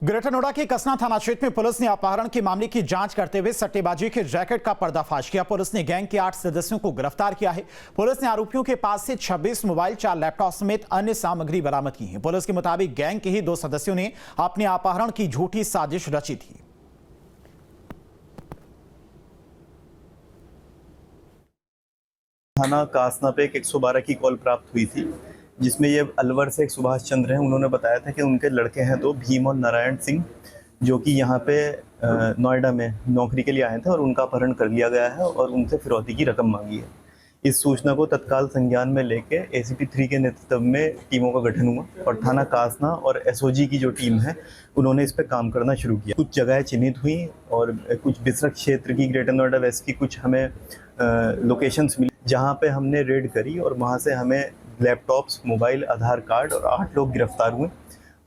Greater Noida के कसना थाना क्षेत्र में पुलिस ने अपहरण के मामले की जांच करते हुए सट्टेबाजी के रैकेट का पर्दाफाश किया। पुलिस ने गैंग के 8 सदस्यों को गिरफ्तार किया है। पुलिस ने आरोपियों के पास से 26 मोबाइल, 4 लैपटॉप समेत अन्य सामग्री बरामद की है। पुलिस के मुताबिक गैंग के ही 2 सदस्यों ने अपने अपहरण की झूठी साजिश रची थी। थाना कासना पे एक 112 की कॉल प्राप्त हुई थी, जिसमें ये अलवर से एक सुभाष चंद्र हैं। उन्होंने बताया था कि उनके लड़के हैं 2, भीम और नारायण सिंह, जो कि यहाँ पे नोएडा में नौकरी के लिए आए थे और उनका अपहरण कर लिया गया है और उनसे फिरौती की रकम मांगी है। इस सूचना को तत्काल संज्ञान में लेके ACP 3 के नेतृत्व में टीमों का गठन हुआ और थाना कासना और SOG की जो टीम है उन्होंने इस पर काम करना शुरू किया। कुछ जगहें चिन्हित हुई और कुछ बिसरख क्षेत्र की, ग्रेटर नोएडा वेस्ट की कुछ हमें लोकेशंस मिली, जहाँ पे हमने रेड करी और वहाँ से हमें लैपटॉप्स, मोबाइल, आधार कार्ड और 8 लोग गिरफ्तार हुए।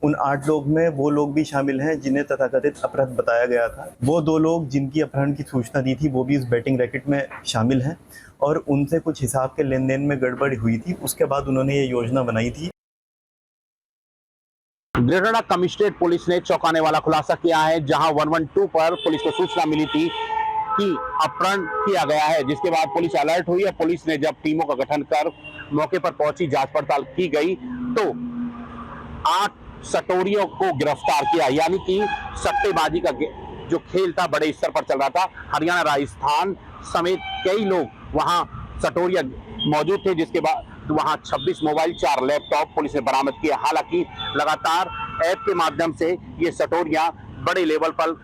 उन 8 लोग में वो लोग भी शामिल हैं जिन्हें तथाकथित अपराध बताया गया था। वो 2 लोग जिनकी अपहरण की सूचना दी थी वो भी इस बैटिंग रैकेट में शामिल हैं और उनसे कुछ हिसाब के लेन देन में गड़बड़ी हुई थी। उसके बाद उन्होंने ये योजना बनाई थी। ग्रेटर नोएडा कमिश्नरेट पुलिस ने चौंकाने वाला खुलासा किया है, जहां 112 पर पुलिस को सूचना मिली थी कि अपहरण किया गया है, जिसके बाद पुलिस अलर्ट हुई है। पुलिस ने जब टीमों का गठन कर मौके पर पहुंची, जांच पड़ताल की गई तो 8 सटोरियों को गिरफ्तार किया। यानी कि सट्टेबाजी का जो खेल था बड़े स्तर पर चल रहा था। हरियाणा, राजस्थान समेत कई लोग वहां सटोरिया मौजूद थे, जिसके बाद वहां 26 मोबाइल, 4 लैपटॉप पुलिस ने बरामद किया। हालांकि लगातार ऐप के माध्यम से ये सटोरिया बड़े लेवल पर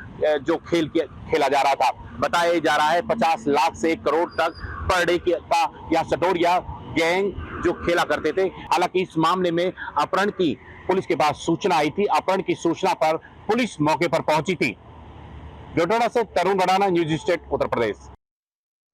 जो खेला जा रहा था। बताया जा रहा है 50 लाख से 1 करोड़ तक पर डे का यह सटोरिया गैंग जो खेला करते थे। हालांकि इस मामले में अपहरण की पुलिस के पास सूचना आई थी। अपहरण की सूचना पर पुलिस मौके पर पहुंची थी। ग्रेटर से तरुण रडाना, न्यूज स्टेट, उत्तर प्रदेश।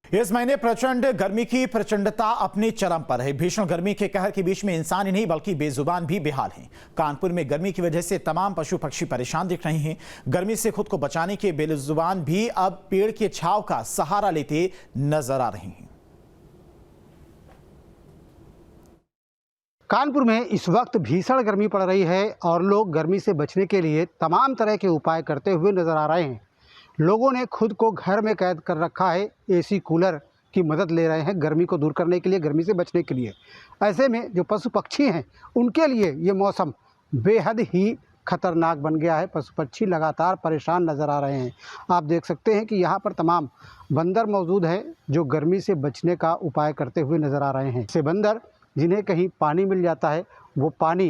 इस महीने प्रचंड गर्मी की प्रचंडता अपने चरम पर है। भीषण गर्मी के कहर के बीच में इंसान ही नहीं बल्कि बेजुबान भी बेहाल हैं। कानपुर में गर्मी की वजह से तमाम पशु पक्षी परेशान दिख रहे हैं। गर्मी से खुद को बचाने के बेजुबान भी अब पेड़ के छांव का सहारा लेते नजर आ रहे हैं। कानपुर में इस वक्त भीषण गर्मी पड़ रही है और लोग गर्मी से बचने के लिए तमाम तरह के उपाय करते हुए नजर आ रहे हैं। लोगों ने खुद को घर में कैद कर रखा है, AC, कूलर की मदद ले रहे हैं गर्मी को दूर करने के लिए, गर्मी से बचने के लिए। ऐसे में जो पशु पक्षी हैं उनके लिए ये मौसम बेहद ही खतरनाक बन गया है। पशु पक्षी लगातार परेशान नज़र आ रहे हैं। आप देख सकते हैं कि यहाँ पर तमाम बंदर मौजूद हैं जो गर्मी से बचने का उपाय करते हुए नज़र आ रहे हैं। ऐसे बंदर जिन्हें कहीं पानी मिल जाता है वो पानी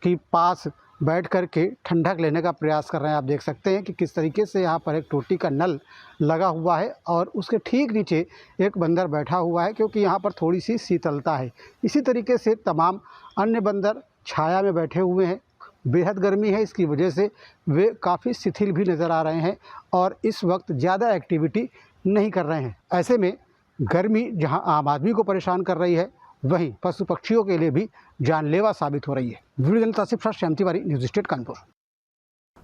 के पास बैठ कर के ठंडक लेने का प्रयास कर रहे हैं। आप देख सकते हैं कि किस तरीके से यहाँ पर एक टोटी का नल लगा हुआ है और उसके ठीक नीचे एक बंदर बैठा हुआ है, क्योंकि यहाँ पर थोड़ी सी शीतलता है। इसी तरीके से तमाम अन्य बंदर छाया में बैठे हुए हैं। बेहद गर्मी है, इसकी वजह से वे काफ़ी शिथिल भी नज़र आ रहे हैं और इस वक्त ज़्यादा एक्टिविटी नहीं कर रहे हैं। ऐसे में गर्मी जहाँ आम आदमी को परेशान कर रही है, वहीं पशु पक्षियों के लिए भी जानलेवा साबित हो रही है। Video journalist Asif Shyam Tiwari, news state, Kanpur.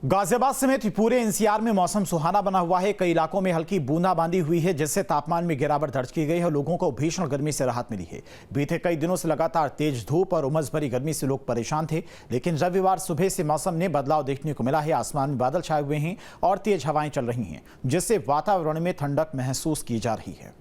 Ghaziabad समेत पूरे NCR में मौसम सुहाना बना हुआ है। कई इलाकों में हल्की बूंदाबांदी हुई है, जिससे तापमान में गिरावट दर्ज की गई है और लोगों को भीषण गर्मी से राहत मिली है। बीते कई दिनों से लगातार तेज धूप और उमस भरी गर्मी से लोग परेशान थे, लेकिन रविवार सुबह से मौसम में बदलाव देखने को मिला है। आसमान में बादल छाए हुए हैं और तेज हवाएं चल रही हैं, जिससे वातावरण में ठंडक महसूस की जा रही है।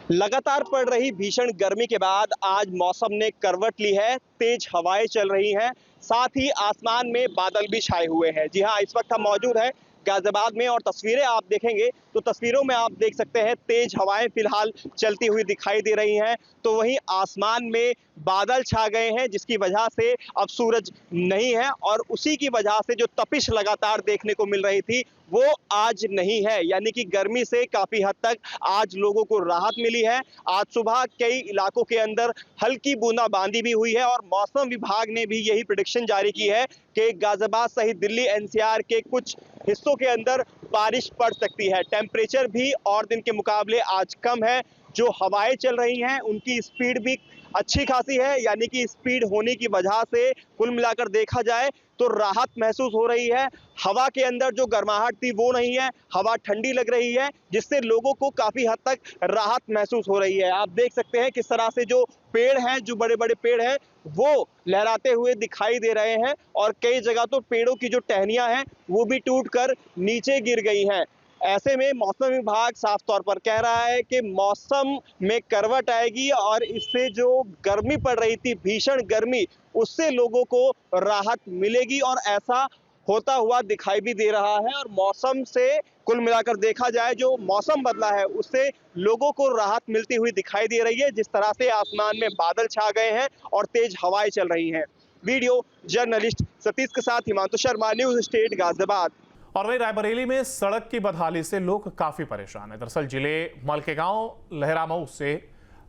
लगातार पड़ रही भीषण गर्मी के बाद आज मौसम ने करवट ली है। तेज हवाएं चल रही हैं, साथ ही आसमान में बादल भी छाए हुए हैं। जी हाँ, इस वक्त हम मौजूद हैं गाजियाबाद में और तस्वीरें आप देखेंगे तो तस्वीरों में आप देख सकते हैं तेज हवाएं फिलहाल चलती हुई दिखाई दे रही हैं। तो वहीं आसमान में बादल छा गए हैं, जिसकी वजह से अब सूरज नहीं है और उसी की वजह से जो तपिश लगातार देखने को मिल रही थी वो आज नहीं है। यानी कि गर्मी से काफी हद तक आज लोगों को राहत मिली है। आज सुबह कई इलाकों के अंदर हल्की बूंदाबांदी भी हुई है और मौसम विभाग ने भी यही प्रेडिक्शन जारी की है कि गाजियाबाद सहित दिल्ली NCR के कुछ हिस्सों के अंदर बारिश पड़ सकती है। टेम्परेचर भी और दिन के मुकाबले आज कम है। जो हवाएं चल रही हैं उनकी स्पीड भी अच्छी खासी है, यानी कि स्पीड होने की वजह से कुल मिलाकर देखा जाए तो राहत महसूस हो रही है। हवा के अंदर जो गर्माहट थी वो नहीं है, हवा ठंडी लग रही है, जिससे लोगों को काफी हद तक राहत महसूस हो रही है। आप देख सकते हैं किस तरह से जो पेड़ हैं, जो बड़े बड़े पेड़ हैं, वो लहराते हुए दिखाई दे रहे हैं और कई जगह तो पेड़ों की जो टहनियां हैं वो भी टूटकर नीचे गिर गई हैं। ऐसे में मौसम विभाग साफ तौर पर कह रहा है कि मौसम में करवट आएगी और इससे जो गर्मी पड़ रही थी, भीषण गर्मी, उससे लोगों को राहत मिलेगी और ऐसा होता हुआ दिखाई भी दे रहा है। और मौसम से कुल मिलाकर देखा जाए, जो मौसम बदला है उससे लोगों को राहत मिलती हुई दिखाई दे रही है। जिस तरह से आसमान में बादल छा गए हैं और तेज हवाएं चल रही हैं। वीडियो जर्नलिस्ट सतीश के साथ हिमांशु शर्मा, न्यूज स्टेट गाजियाबाद। और वहीं रायबरेली में सड़क की बदहाली से लोग काफी परेशान हैं। दरअसल जिले मलकेगांव लहरामऊ से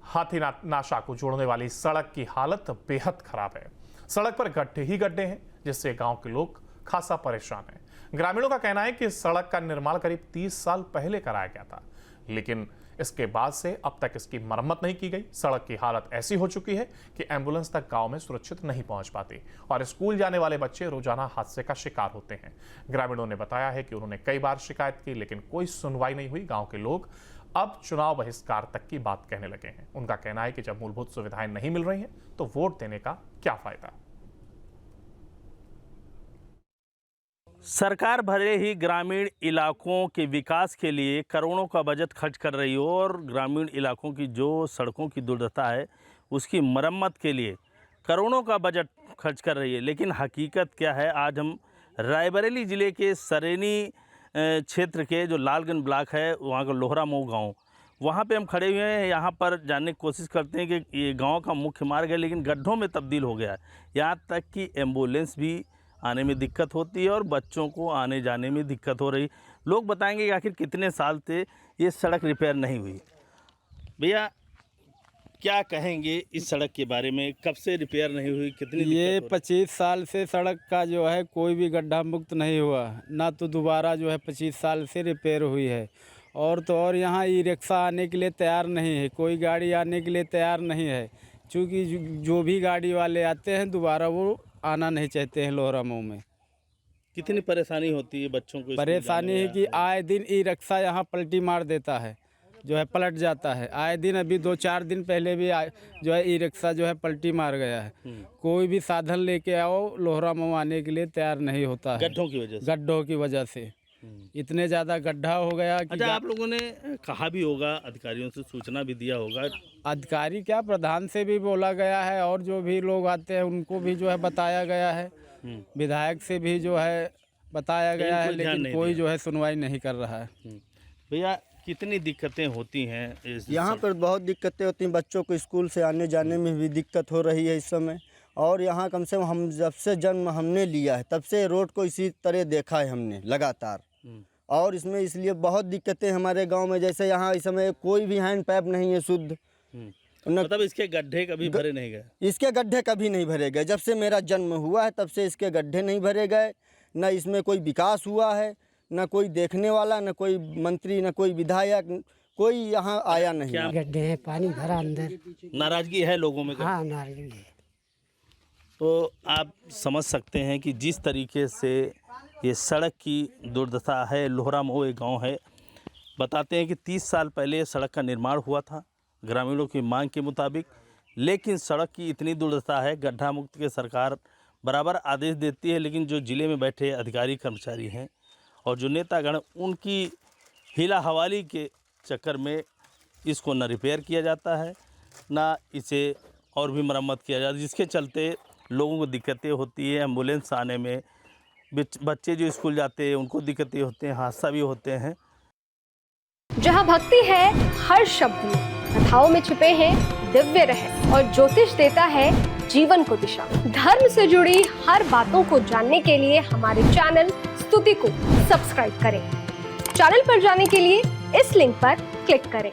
हाथीनाशा को जोड़ने वाली सड़क की हालत बेहद खराब है। सड़क पर गड्ढे ही गड्ढे हैं, जिससे गांव के लोग खासा परेशान हैं। ग्रामीणों का कहना है कि सड़क का निर्माण करीब 30 साल पहले कराया गया था, लेकिन इसके बाद से अब तक इसकी मरम्मत नहीं की गई। सड़क की हालत ऐसी हो चुकी है कि एम्बुलेंस तक गांव में सुरक्षित नहीं पहुंच पाती और स्कूल जाने वाले बच्चे रोजाना हादसे का शिकार होते हैं। ग्रामीणों ने बताया है कि उन्होंने कई बार शिकायत की, लेकिन कोई सुनवाई नहीं हुई। गांव के लोग अब चुनाव बहिष्कार तक की बात कहने लगे हैं। उनका कहना है कि जब मूलभूत सुविधाएं नहीं मिल रही हैं तो वोट देने का क्या फायदा। सरकार भले ही ग्रामीण इलाकों के विकास के लिए करोड़ों का बजट खर्च कर रही हो और ग्रामीण इलाकों की जो सड़कों की दुर्दशा है उसकी मरम्मत के लिए करोड़ों का बजट खर्च कर रही है, लेकिन हकीकत क्या है। आज हम रायबरेली ज़िले के सरेनी क्षेत्र के जो लालगंज ब्लॉक है, वहाँ का लोहरामऊ गांव, वहाँ पे हम खड़े हुए हैं। यहाँ पर जानने की कोशिश करते हैं कि ये गांव का मुख्य मार्ग है, लेकिन गड्ढों में तब्दील हो गया है। यहाँ तक कि एम्बुलेंस भी आने में दिक्कत होती है और बच्चों को आने जाने में दिक्कत हो रही। लोग बताएंगे कि आखिर कितने साल से ये सड़क रिपेयर नहीं हुई। भैया क्या कहेंगे इस सड़क के बारे में, कब से रिपेयर नहीं हुई, कितनी ये दिक्कत हो रही? 25 साल से सड़क का जो है कोई भी गड्ढा मुक्त नहीं हुआ, ना तो दोबारा जो है 25 साल से रिपेयर हुई है। और तो और यहाँ ई रिक्शा आने के लिए तैयार नहीं है, कोई गाड़ी आने के लिए तैयार नहीं है, क्योंकि जो भी गाड़ी वाले आते हैं दोबारा वो आना नहीं चाहते हैं लोहरामऊ में। कितनी परेशानी होती है बच्चों को? परेशानी है कि आए दिन ई रिक्शा यहाँ पलटी मार देता है, जो है पलट जाता है आए दिन। अभी 2-4 दिन पहले भी जो है ई रिक्शा जो है पलटी मार गया है। कोई भी साधन लेके आओ लोहरामऊ आने के लिए तैयार नहीं होता है, गड्ढों की वजह से। गड्ढों की वजह से इतने ज़्यादा गड्ढा हो गया कि अच्छा, आप लोगों ने कहा भी होगा, अधिकारियों से सूचना भी दिया होगा? अधिकारी क्या, प्रधान से भी बोला गया है और जो भी लोग आते हैं उनको भी जो है बताया गया है, विधायक से भी जो है बताया गया है, लेकिन कोई जो है सुनवाई नहीं कर रहा है। भैया कितनी दिक्कतें होती हैं यहाँ पर? बहुत दिक्कतें होती हैं, बच्चों को स्कूल से आने जाने में भी दिक्कत हो रही है इस समय। और यहाँ कम से कम हम जब से जन्म हमने लिया है तब से रोड को इसी तरह देखा है हमने लगातार। और इसमें इसलिए बहुत दिक्कतें हमारे गांव में, जैसे यहाँ इस समय कोई भी हैंड पाइप नहीं है शुद्ध। मतलब इसके गड्ढे कभी भरे नहीं गए? इसके गड्ढे कभी नहीं भरे गए। जब से मेरा जन्म हुआ है तब से इसके गड्ढे नहीं भरे गए। न इसमें कोई विकास हुआ है, न कोई देखने वाला, न कोई मंत्री, न कोई विधायक, कोई यहाँ आया नहीं। गड्ढे हैं, पानी भरा अंदर। नाराजगी है लोगों में? हाँ, नाराजगी है। तो आप समझ सकते हैं कि जिस तरीके से ये सड़क की दुर्दशा है। लोहरामऊ एक गाँव है, बताते हैं कि 30 साल पहले सड़क का निर्माण हुआ था ग्रामीणों की मांग के मुताबिक, लेकिन सड़क की इतनी दुर्दशा है, गड्ढा मुक्त के सरकार बराबर आदेश देती है, लेकिन जो ज़िले में बैठे अधिकारी कर्मचारी हैं और जो नेतागण, उनकी हिला हवाली के चक्कर में इसको न रिपेयर किया जाता है, ना इसे और भी मरम्मत किया जाता है, जिसके चलते लोगों को दिक्कतें होती है। एम्बुलेंस आने में, बच्चे जो स्कूल जाते हैं उनको दिक्कतें होते हैं, हादसा भी होते हैं। जहाँ भक्ति है हर शब्द में, कथाओं में छुपे हैं दिव्य रहस्य और ज्योतिष देता है जीवन को दिशा। धर्म से जुड़ी हर बातों को जानने के लिए हमारे चैनल स्तुति को सब्सक्राइब करें। चैनल पर जाने के लिए इस लिंक पर क्लिक करें।